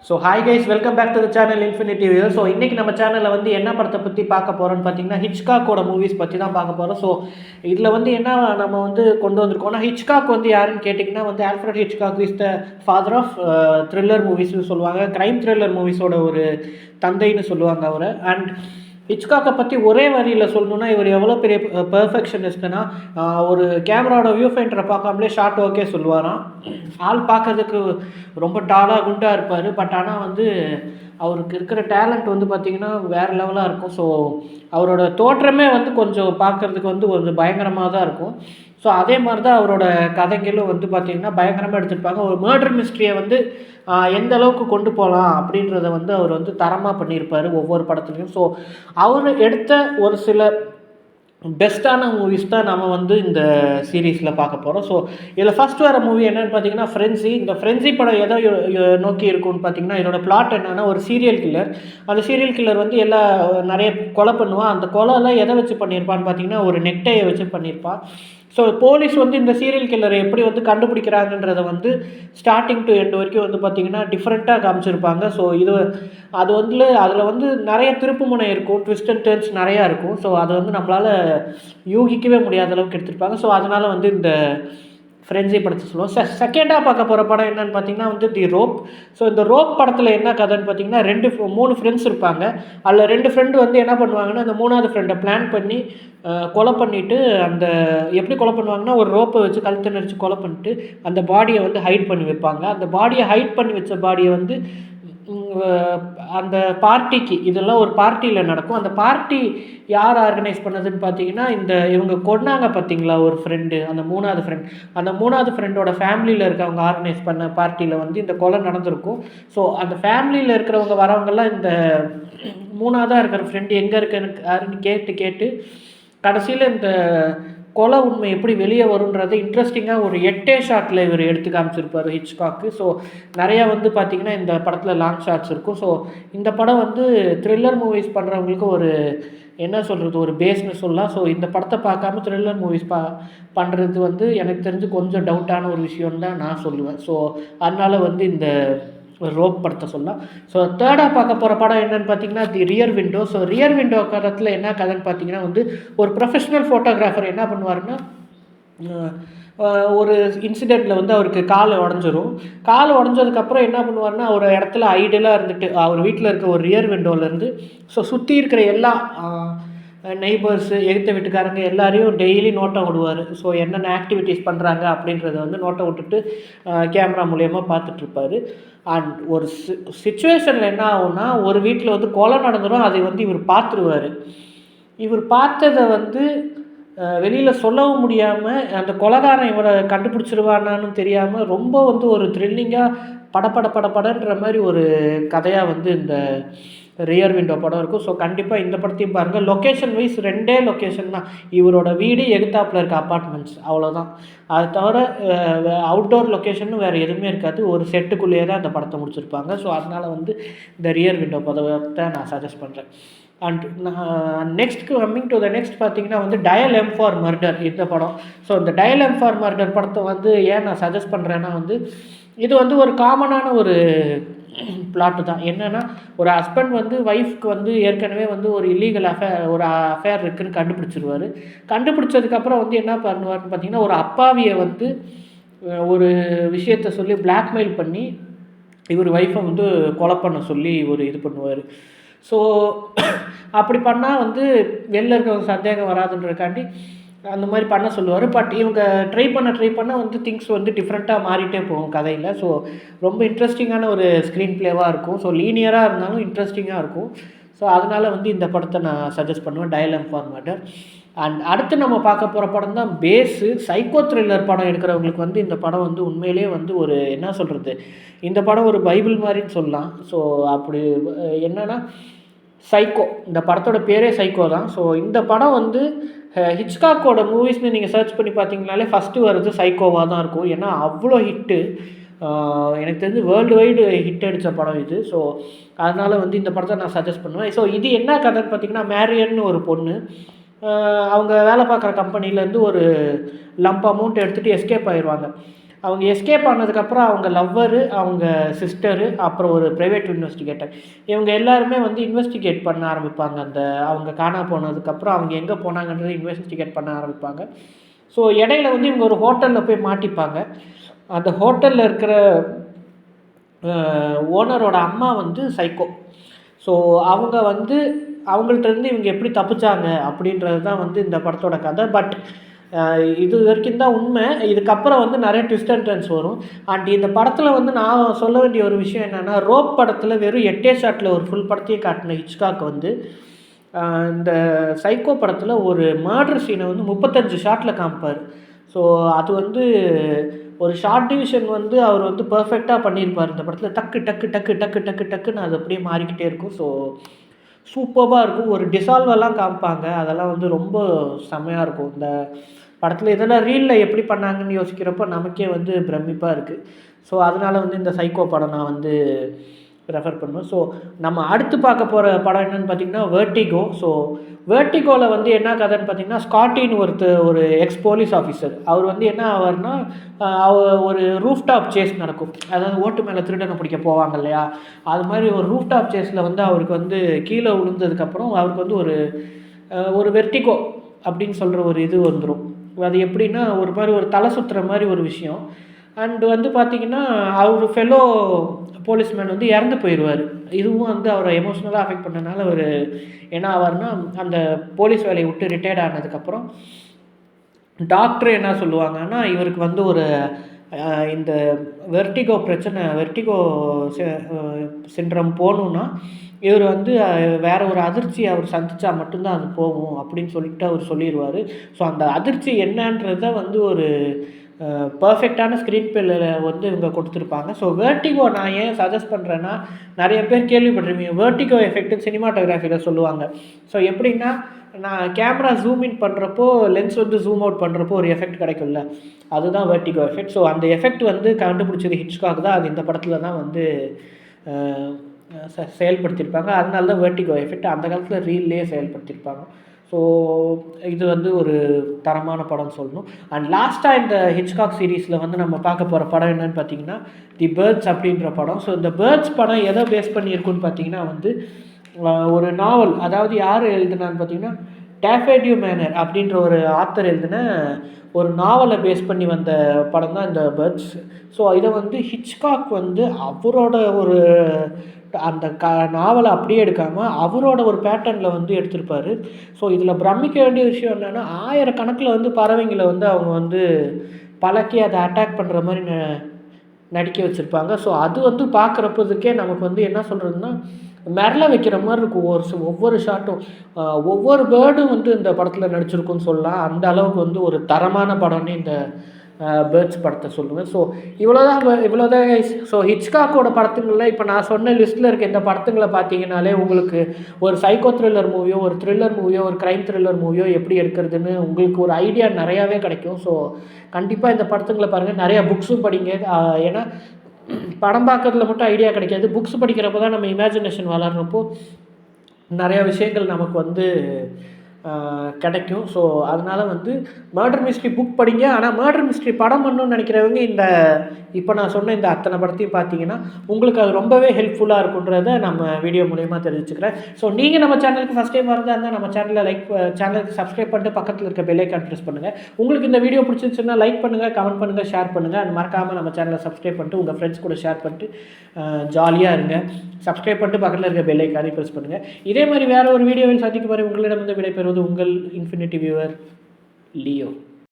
So hi guys, welcome back to the channel infinity view. So இன்றைக்கி நம்ம சேனலில் வந்து என்ன படத்தை பற்றி பார்க்க போகிறோன்னு பார்த்தீங்கன்னா ஹிச்காக்கோட மூவிஸ் பற்றி தான் பார்க்க போகிறோம். ஸோ இதில் வந்து என்ன நம்ம வந்து கொண்டு வந்திருக்கோம்னா, ஹிச்காக் வந்து யாருன்னு கேட்டிங்கன்னா வந்து Alfred Hitchcock is the father of thriller மூவிஸ்னு சொல்லுவாங்க. க்ரைம் த்ரில்லர் மூவிஸோட ஒரு தந்தைன்னு சொல்லுவாங்க அவரை. அண்ட் ஹிச்காக்கை பற்றி ஒரே வரியில் சொல்லணுன்னா, இவர் எவ்வளோ பெரிய பெர்ஃபெக்ஷனிஸ்ட்னா, ஒரு கேமராவோட வியூ ஃபைண்டரை பார்க்காமலே ஷார்ட் ஓகே சொல்லுவாராம். ஆள் பார்க்கறதுக்கு ரொம்ப டாலாக குண்டாக இருப்பார். பட் ஆனால் வந்து அவருக்கு இருக்கிற டேலண்ட் வந்து பார்த்திங்கன்னா வேறு லெவலாக இருக்கும். ஸோ அவரோட தோற்றமே வந்து கொஞ்சம் பார்க்குறதுக்கு வந்து கொஞ்சம் பயங்கரமாக தான் இருக்கும். ஸோ அதே மாதிரி தான் அவரோட கதைகளும் வந்து பார்த்திங்கன்னா பயங்கரமாக எடுத்துருப்பாங்க. ஒரு மர்டர் மிஸ்ட்ரியை வந்து எந்த அளவுக்கு கொண்டு போகலாம் அப்படின்றத வந்து அவர் வந்து தரமாக பண்ணியிருப்பார் ஒவ்வொரு படத்துலையும். ஸோ அவர் எடுத்த ஒரு சில பெஸ்ட்டான மூவிஸ் தான் நம்ம வந்து இந்த சீரீஸில் பார்க்க போகிறோம். ஸோ இதில் ஃபஸ்ட் வர மூவி என்னென்னு பார்த்தீங்கன்னா ஃப்ரெண்ட்ஸி. இந்த ஃப்ரெண்ட்ஸி படம் எதை நோக்கி இருக்கும்னு பார்த்தீங்கன்னா, இதோட பிளாட் என்னென்னா, ஒரு சீரியல் கில்லர். அந்த சீரியல் கில்லர் வந்து நிறைய கொலை பண்ணுவான். அந்த கொலைலாம் எதை வச்சு பண்ணியிருப்பான்னு பார்த்தீங்கன்னா, ஒரு நெக்டையை வச்சு பண்ணியிருப்பான். ஸோ போலீஸ் வந்து இந்த சீரியல் கில்லரை எப்படி வந்து கண்டுபிடிக்கிறாங்கன்றதை வந்து ஸ்டார்டிங் டு எண்ட் வரைக்கும் வந்து பார்த்திங்கன்னா டிஃப்ரெண்ட்டாக காமிச்சிருப்பாங்க. ஸோ அது வந்து அதில் வந்து நிறைய திருப்புமுனை இருக்கும், ட்விஸ்ட் அண்ட் டர்ன்ஸ் நிறையா இருக்கும். ஸோ அதை வந்து நம்மளால் யூகிக்கவே முடியாத அளவுக்கு எடுத்திருப்பாங்க. ஸோ அதனால் வந்து இந்த ஃப்ரெண்ட்ஸி படத்தை சொல்லுவோம். செகண்டாக பார்க்க போகிற படம் என்னென்னு பார்த்தீங்கன்னா வந்து தி ரோப். ஸோ இந்த ரோப் படத்தில் என்ன கதைன்னு பார்த்தீங்கன்னா, 3 ஃப்ரெண்ட்ஸ் இருப்பாங்க. அதில் 2 ஃப்ரெண்டு வந்து என்ன பண்ணுவாங்கன்னா, அந்த 3வது ஃப்ரெண்டை பிளான் பண்ணி கொலை பண்ணிவிட்டு, அந்த எப்படி கொலை பண்ணுவாங்கன்னா, ஒரு ரோப்பை வச்சு கழுத்தை நெரிச்சு கொலை பண்ணிட்டு அந்த பாடியை வந்து ஹைட் பண்ணி வைப்பாங்க. அந்த பாடியை ஹைட் பண்ணி வச்ச பாடியை வந்து அந்த பார்ட்டிக்கு, இதெல்லாம் ஒரு பார்ட்டியில் நடக்கும். அந்த பார்ட்டி யார் ஆர்கனைஸ் பண்ணதுன்னு பார்த்தீங்கன்னா, இவங்க கொன்னாங்க பார்த்தீங்களா ஒரு ஃப்ரெண்டு, அந்த 3வது ஃப்ரெண்ட். அந்த 3வது ஃப்ரெண்டோட ஃபேமிலியில் இருக்கவங்க ஆர்கனைஸ் பண்ண பார்ட்டியில் வந்து இந்த கொலை நடந்திருக்கும். ஸோ அந்த ஃபேமிலியில் இருக்கிறவங்க வரவங்கெல்லாம் இந்த 3வதாக இருக்கிற ஃப்ரெண்டு எங்கே இருக்குன்னு கேட்டு கடைசியில் இந்த கொலை உண்மை எப்படி வெளியே வருன்றது இன்ட்ரெஸ்டிங்காக ஒரு 8 ஷாட்டில் இவர் எடுத்து காமிச்சிருப்பார் ஹிச்காக்கு. ஸோ நிறையா வந்து பார்த்திங்கன்னா இந்த படத்தில் லாங் ஷாட்ஸ் இருக்கும். ஸோ இந்த படம் வந்து த்ரில்லர் மூவிஸ் பண்ணுறவங்களுக்கு ஒரு என்ன சொல்கிறது, ஒரு பேஸ்னு சொல்லலாம். ஸோ இந்த படத்தை பார்க்காம த்ரில்லர் மூவிஸ் பண்ணுறது வந்து எனக்கு தெரிஞ்சு கொஞ்சம் டவுட்டான ஒரு விஷயம்னு தான் நான் சொல்லுவேன். ஸோ அதனால் வந்து இந்த ரோப் படத்தை சொல்லலாம். ஸோ தேர்டாக பார்க்க போகிற படம் என்னென்னு பார்த்தீங்கன்னா the rear window. So rear window கதையில் என்ன கதைன்னு பார்த்தீங்கன்னா வந்து ஒரு ப்ரொஃபஷ்னல் ஃபோட்டோகிராஃபர் என்ன பண்ணுவாருன்னா, ஒரு இன்சிடெண்ட்டில் வந்து அவருக்கு கால் உடஞ்சிரும். கால் உடஞ்சதுக்கப்புறம் என்ன பண்ணுவார்னா, ஒரு இடத்துல ஐடியலாக இருந்துட்டு அவர் வீட்டில் இருக்க ஒரு ரியர் விண்டோவிலேருந்து சுற்றி இருக்கிற எல்லா நெய்பர்ஸு, எதிர்த்த வீட்டுக்காரங்க எல்லாரையும் டெய்லி நோட்டம் விடுவார். ஸோ என்னென்ன ஆக்டிவிட்டீஸ் பண்ணுறாங்க அப்படின்றத வந்து நோட்டம் விட்டுட்டு கேமரா மூலயமா பார்த்துட்ருப்பார். அண்ட் ஒரு சிச்சுவேஷனில் என்ன ஆகும்னா, ஒரு வீட்டில் வந்து கொலை நடந்துடும். அதை வந்து இவர் பார்த்துருவார். இவர் பார்த்ததை வந்து வெளியில் சொல்லவும் முடியாமல், அந்த கொலைகாரன் இவரை கண்டுபிடிச்சிருவானான்னு தெரியாமல் ரொம்ப வந்து ஒரு த்ரில்லிங்காக படன்ற மாதிரி ஒரு கதையாக வந்து இந்த ரியர் விண்டோ படம் இருக்கும். ஸோ கண்டிப்பாக இந்த படத்தையும் பாருங்கள். லொக்கேஷன் வைஸ் 2 லொக்கேஷன் தான். இவரோட வீடு எகுத்தாப்பில் இருக்க அப்பார்ட்மெண்ட்ஸ், அவ்வளோதான். அது தவிர அவுட்டோர் லொக்கேஷன் வேறு எதுவுமே இருக்காது. ஒரு செட்டுக்குள்ளேயே தான் இந்த படத்தை முடிச்சிருப்பாங்க. ஸோ அதனால் வந்து இந்த ரியர் விண்டோ படத்தை நான் சஜஸ்ட் பண்ணுறேன். And next coming to the next பார்த்தீங்கன்னா வந்து டயல் எம் ஃபார் மர்டர் இந்த படம். ஸோ இந்த டயல் எம் ஃபார் மர்டர் படத்தை வந்து ஏன் நான் சஜஸ்ட் பண்ணுறேன்னா வந்து, இது வந்து ஒரு காமனான ஒரு பிளாட்டு தான். என்னென்னா, ஒரு ஹஸ்பண்ட் வந்து ஒய்ஃப்க்கு வந்து ஏற்கனவே வந்து ஒரு இல்லீகல் அஃபேர் இருக்குதுன்னு கண்டுபிடிச்சிருவார். கண்டுபிடிச்சதுக்கப்புறம் வந்து என்ன பண்ணுவார்னு பார்த்தீங்கன்னா, ஒரு அப்பாவியை வந்து ஒரு விஷயத்தை சொல்லி பிளாக்மெயில் பண்ணி இவர் ஒய்ஃபை வந்து கொலை பண்ண சொல்லி ஒரு இது பண்ணுவார். ஸோ அப்படி பண்ணால் வந்து வெளில இருக்கவங்க சந்தேகம் வராதுன்றதுக்காண்டி அந்த மாதிரி பண்ண சொல்லுவார். பட் இவங்க ட்ரை பண்ண வந்து திங்ஸ் வந்து டிஃப்ரெண்ட்டாக மாறிட்டே போகும் கதையில். ஸோ ரொம்ப இன்ட்ரெஸ்டிங்கான ஒரு ஸ்க்ரீன் ப்ளேவாக இருக்கும். ஸோ லீனியராக இருந்தாலும் இன்ட்ரெஸ்டிங்காக இருக்கும். ஸோ அதனால் வந்து இந்த படத்தை நான் சஜஸ்ட் பண்ணுவேன், dial M for murder. And அடுத்து நம்ம பார்க்க போகிற படம் தான் பேஸு. சைக்கோ த்ரில்லர் படம் எடுக்கிறவங்களுக்கு வந்து இந்த படம் வந்து உண்மையிலே வந்து ஒரு என்ன சொல்கிறது, இந்த படம் ஒரு பைபிள் மாதிரின்னு சொல்லலாம். ஸோ அப்படி என்னென்னா, சைக்கோ, இந்த படத்தோட பேரே சைக்கோ தான். ஸோ இந்த படம் வந்து ஹிச்காக்கோட மூவிஸ்னு நீங்கள் சர்ச் பண்ணி பார்த்தீங்கனாலே ஃபஸ்ட்டு வருது சைக்கோவாக தான் இருக்கும். ஏன்னா அவ்வளோ ஹிட்டு, எனக்கு தெரிஞ்சு வேர்ல்டு வைடு ஹிட் அடித்த படம் இது. ஸோ அதனால் வந்து இந்த படத்தை நான் சஜஸ்ட் பண்ணுவேன். ஸோ இது என்ன கதைன்னு பார்த்தீங்கன்னா, மேரியன்னு ஒரு பொண்ணு, அவங்க வேலை பார்க்குற கம்பெனிலேருந்து ஒரு லம்ப் அமௌண்ட் எடுத்துகிட்டு எஸ்கேப் ஆயிடுவாங்க. அவங்க எஸ்கேப் ஆனதுக்கப்புறம் அவங்க லவ்வரு, அவங்க சிஸ்டரு, அப்புறம் ஒரு ப்ரைவேட் இன்வெஸ்டிகேட்டர், இவங்க எல்லாருமே வந்து இன்வெஸ்டிகேட் பண்ண ஆரம்பிப்பாங்க. அந்த அவங்க காணா போனதுக்கப்புறம் அவங்க எங்கே போனாங்கன்றதை இன்வெஸ்டிகேட் பண்ண ஆரம்பிப்பாங்க. ஸோ இடையில வந்து இவங்க ஒரு ஹோட்டலில் போய் மாட்டிப்பாங்க. அந்த ஹோட்டலில் இருக்கிற ஓனரோட அம்மா வந்து சைக்கோ. ஸோ அவங்க வந்து அவங்கள்ட்டேருந்து இவங்க எப்படி தப்பிச்சாங்க அப்படின்றது தான் வந்து இந்த படத்தோட கதை. பட் இது வரைக்கும் தான் உண்மை. இதுக்கப்புறம் வந்து நிறைய ட்விஸ்ட் அண்ட் டர்ன்ஸ் வரும். அண்ட் இந்த படத்தில் வந்து நான் சொல்ல வேண்டிய ஒரு விஷயம் என்னென்னா, ரோப் படத்தில் வெறும் 8 ஷாட்டில் ஒரு ஃபுல் படத்தையே காட்டின ஹிச்காக் வந்து இந்த சைக்கோ படத்தில் ஒரு மர்டர் சீனை வந்து 35 ஷாட்டில் காமிப்பார். ஸோ அது வந்து ஒரு ஷார்ட் டிவிஷன் வந்து அவர் வந்து பர்ஃபெக்டாக பண்ணியிருப்பார் இந்த படத்தில். டக்கு டக்கு டக்கு டக்கு டக்கு டக்குன்னு அது அப்படியே மாறிக்கிட்டே இருக்கும். ஸோ சூப்பராக இருக்கும். ஒரு டிசால்வெல்லாம் காமிப்பாங்க, அதெல்லாம் வந்து ரொம்ப செம்மையாக இருக்கும் இந்த படத்தில். இதெல்லாம் ரீலில் எப்படி பண்ணாங்கன்னு யோசிக்கிறப்போ நமக்கே வந்து பிரமிப்பாக இருக்குது. ஸோ அதனால் வந்து இந்த சைக்கோ படம் நான் வந்து ரெஃபர் பண்ணுவேன். ஸோ நம்ம அடுத்து பார்க்க போகிற படம் என்னென்னு பார்த்தீங்கன்னா வெர்டிகோ. ஸோ வெர்டிகோவில் வந்து என்ன கதைன்னு பார்த்தீங்கன்னா, ஸ்காட்டின்னு ஒரு எக்ஸ் போலீஸ் ஆஃபீஸர். அவர் வந்து என்ன ஆவார்னா, ஒரு ரூஃப்டாப் சேஸ் நடக்கும். அதாவது ஓட்டு மேலே திருடனை பிடிக்க போவாங்க இல்லையா, அது மாதிரி ஒரு ரூஃப்டாப் சேஸில் வந்து அவருக்கு வந்து கீழே விழுந்ததுக்கப்புறம் அவருக்கு வந்து ஒரு வெர்டிகோ அப்படின்னு சொல்கிற ஒரு இது வந்துடும். அது எப்படின்னா, ஒரு மாதிரி ஒரு தலை சுற்றுற மாதிரி ஒரு விஷயம். அண்டு வந்து பார்த்திங்கன்னா, அவர் ஃபெலோ போலீஸ்மேன் வந்து இறந்து போயிடுவார். இதுவும் வந்து அவரை எமோஷ்னலாக அஃபெக்ட் பண்ணனால அவர் என்ன ஆவார்னா, அந்த போலீஸ் வேலையை விட்டு ரிட்டையர்ட் ஆனதுக்கப்புறம் டாக்டர் என்ன சொல்லுவாங்கன்னா, இவருக்கு வந்து இந்த வெர்டிகோ சிண்ட்ரம் போகணுன்னா இவர் வந்து வேறு ஒரு அதிர்ச்சி அவர் சந்தித்தா மட்டும்தான் அது போகும் அப்படின்னு சொல்லிட்டு அவர் சொல்லிடுவார். ஸோ அந்த அதிர்ச்சி என்னன்றதை வந்து ஒரு பர்ஃபெக்டான ஸ்க்ரீன் பிளேயில் வந்து இவங்க கொடுத்துருப்பாங்க. ஸோ வெர்டிகோ நான் ஏன் சஜஸ்ட் பண்ணுறேன்னா, நிறைய பேர் கேள்விப்பட்டிருப்பீங்க வெர்டிகோ எஃபெக்ட்டு சினிமாட்டோகிராஃபியில் சொல்லுவாங்க. ஸோ எப்படின்னா, நான் கேமரா ஜூம் இன் பண்ணுறப்போ லென்ஸ் வந்து ஜூம் அவுட் பண்ணுறப்போ ஒரு எஃபெக்ட் கிடைக்கும்ல, அதுதான் வெர்டிகோ எஃபெக்ட். ஸோ அந்த எஃபெக்ட் வந்து கண்டுபிடிச்சது ஹிட்ச்காக் தான். அது இந்த படத்தில் தான் வந்து செயல்படுத்தியிருப்பாங்க. அதனால தான் வெர்டிகோ எஃபெக்ட் அந்த காலத்தில் ரீல்லே செயல்படுத்தியிருப்பாங்க. ஸோ இது வந்து ஒரு தரமான படம்னு சொல்லணும். அண்ட் லாஸ்ட்டாக இந்த ஹிட்ச்காக் சீரீஸில் வந்து நம்ம பார்க்க போகிற படம் என்னென்னு பார்த்தீங்கன்னா, தி பேர்ட்ஸ் அப்படின்ற படம். ஸோ இந்த பேர்ட்ஸ் படம் எதை பேஸ் பண்ணியிருக்குன்னு பார்த்தீங்கன்னா வந்து ஒரு நாவல். அதாவது யார் எழுதுனான்னு பார்த்தீங்கன்னா, டேஃபே மேனர் அப்படின்ற ஒரு ஆத்தர் எழுதின ஒரு நாவலை பேஸ் பண்ணி வந்த படம் தான் இந்த பேர்ட்ஸ். ஸோ இதை வந்து ஹிட்ச்காக் வந்து அவரோட அந்த நாவலை அப்படியே எடுக்காமல் அவரோட ஒரு பேட்டர்னில் வந்து எடுத்திருப்பார். ஸோ இதில் பிரமிக்க வேண்டிய விஷயம் என்னென்னா, ஆயிரக்கணக்கில் வந்து பறவைங்களை வந்து அவங்க வந்து பழக்கி அதை அட்டாக் பண்ணுற மாதிரி நடிக்க வச்சுருப்பாங்க. ஸோ அது வந்து பார்க்குறப்போதுக்கே நமக்கு வந்து என்ன சொல்கிறதுன்னா, மிரள வைக்கிற மாதிரி இருக்கும். ஒவ்வொரு ஷாட்டும் ஒவ்வொரு பேர்டும் வந்து இந்த படத்தில் நடிச்சிருக்குன்னு சொல்லலாம். அந்த அளவுக்கு வந்து ஒரு தரமான படம்னு இந்த பேர்ட்ஸ் படத்தை சொல்லுவேன். ஸோ இவ்வளோதான். ஸோ ஹிட்ச்காக்கோட படத்துங்களில் இப்போ நான் சொன்ன லிஸ்ட்டில் இருக்க இந்த படத்துங்களை பார்த்தீங்கன்னாலே உங்களுக்கு ஒரு சைக்கோ த்ரில்லர் மூவியோ, ஒரு த்ரில்லர் மூவியோ, ஒரு க்ரைம் த்ரில்லர் மூவியோ எப்படி எடுக்கிறதுன்னு உங்களுக்கு ஒரு ஐடியா நிறையாவே கிடைக்கும். ஸோ கண்டிப்பாக இந்த படத்துங்களை பாருங்கள். நிறையா புக்ஸும் படிங்க. ஏன்னா படம் பார்க்குறதுல மட்டும் ஐடியா கிடைக்காது. புக்ஸ் படிக்கிறப்போ தான் நம்ம இமேஜினேஷன் வளர்கிறப்போ நிறையா விஷயங்கள் நமக்கு வந்து கிடைக்கும். ஸோ அதனால் வந்து மர்டர் மிஸ்ட்ரி புக் படிங்க. ஆனால் மர்டர் மிஸ்ட்ரி படம் பண்ணணும்னு நினைக்கிறவங்க இப்போ நான் சொன்ன இந்த அத்தனை படத்தையும் பார்த்தீங்கன்னா உங்களுக்கு அது ரொம்பவே ஹெல்ப்ஃபுல்லாக இருக்குன்றதை நம்ம வீடியோ மூலயமா தெரிவிச்சுக்கிறேன். ஸோ நீங்கள் நம்ம சேனலுக்கு ஃபஸ்ட் டைம் வரதா இருந்தால் நம்ம சேனலுக்கு சப்ஸ்கிரைப் பண்ணிட்டு பக்கத்தில் இருக்க பெல் ஐக்கான் ப்ரெஸ் பண்ணுங்கள். உங்களுக்கு இந்த வீடியோ பிடிச்சிருச்சுன்னா லைக் பண்ணுங்கள், கமெண்ட் பண்ணுங்கள், ஷேர் பண்ணுங்கள். அது மறக்காமல் நம்ம சேனலை சப்ஸ்கிரைப் பண்ணிட்டு உங்கள் ஃப்ரெண்ட்ஸ் கூட ஷேர் பண்ணிட்டு ஜாலியாக இருங்க. சப்ஸ்கிரைப் பண்ணிட்டு பக்கத்தில் இருக்க பெல் ஐக்கானே ப்ரெஸ் பண்ணுங்கள். இதே மாதிரி வேறு ஒரு வீடியோவில் சந்திக்கும் வரை உங்களிடம் வந்து விடைபெறுவது உங்கள் இன்ஃபினிட்டி வியூவர் லியோ.